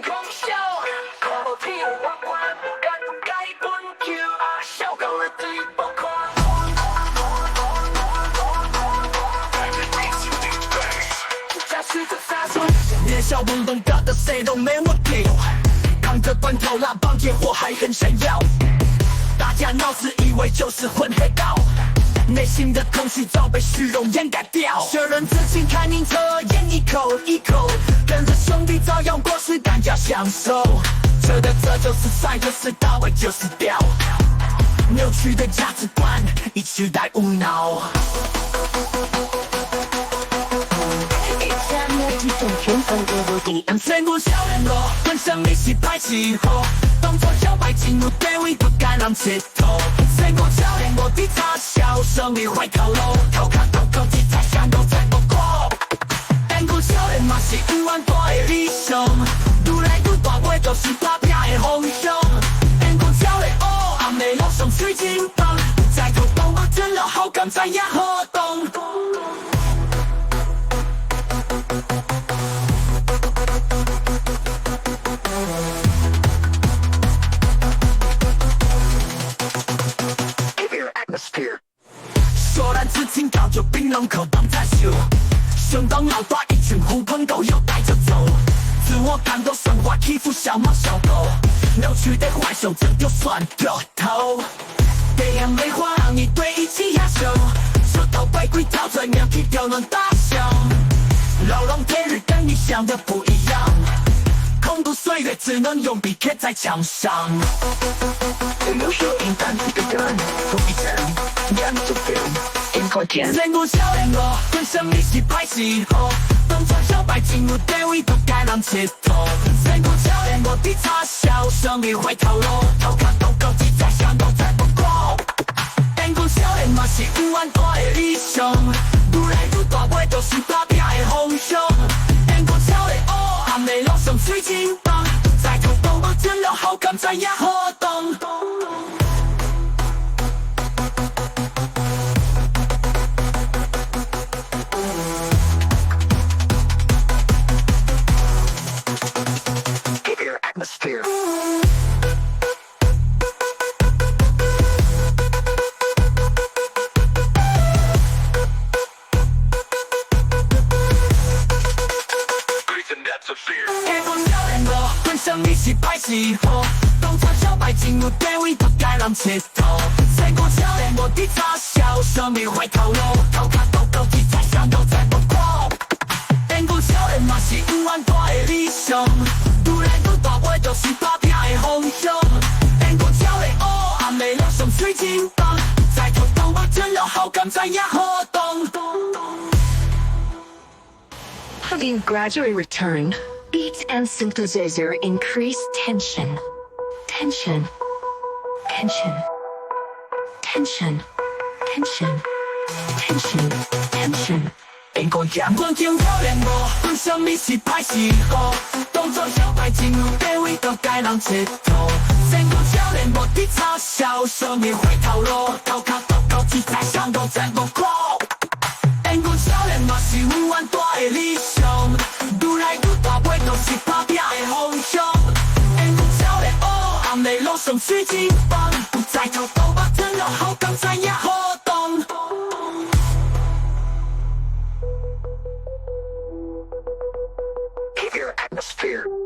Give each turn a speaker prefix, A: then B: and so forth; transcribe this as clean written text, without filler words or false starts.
A: 狂笑，靠天我关不敢改本球，笑到了最疯狂。驾驶着杀手，年少懵懂搞得谁都没我屌，扛着砖头拉帮结火还很闪耀，大家闹事以为就是混黑道。内心的空虚早被虚荣掩盖掉，学人自信看宁测验一口一口，跟着兄弟照样过是感觉享受，这就是赛，就是到位，就是屌，扭曲的价值观一取代无脑。全部少年我本身你是排斥后，当作小白进入地位不敢让切头，全部少年我的差笑声你会透露，头壳都高级才想都在不过，但古少年嘛是5万多的理想，愈来愈大尾都是打拼的方向，但古少年哦暗暝路上水晶棒，在头动我真了好感在也活动。说然之情高就槟榔口当在秀，相当脑大一群狐朋狗友带着走，自我感动升华欺负小猫小狗，扭曲的坏手这就算掉头，这样美化让你对一起压手，说到回归到最妙体就能大笑，牢笼天日跟你想的不一样，空度岁月只能用笔贴在墙上。有时候应当一个人不一人，两组 film 应该见。全部少年我本身你是排斥后，当作小白进入地位不该让切头。全部少年我的差笑声你会透露，头壳都高级在想都在不过。全部少年嘛是5万多的理想，愈来愈大尾都是打拼的方向。全部少年哦暗暝路上水晶棒，在头动我真了好感在也活动。Atmosphere. Cái con dao đèn ngò, quên sân đi xịt bài xì hồ,當作小白進入地位不該讓切頭，全部少年我的差笑聲你會透露，頭殼都高級才想都在不過，全部少年嘛是5萬多的理想，愈來愈大尾都是打拼的方向，全部少年哦暗暝路上水晶棒，在頭動我真了好感在也活動。
B: Having gradually returned, beats and synthesizer increase tension. Tension. Tension. Tension. Tension. Tension. Tension.
A: 每個陽光照耀亮我，本身你是排斥後，當作小白進入地位都該讓切頭，全部少年我的差笑聲你會透露，頭殼都高級在想都在不過。全部少年嘛是5萬多的理想，愈來愈大尾都是打拼的方向。全部少年哦暗暝路上水晶棒，不再頭動我真了好感在也活動。Keep your atmosphere.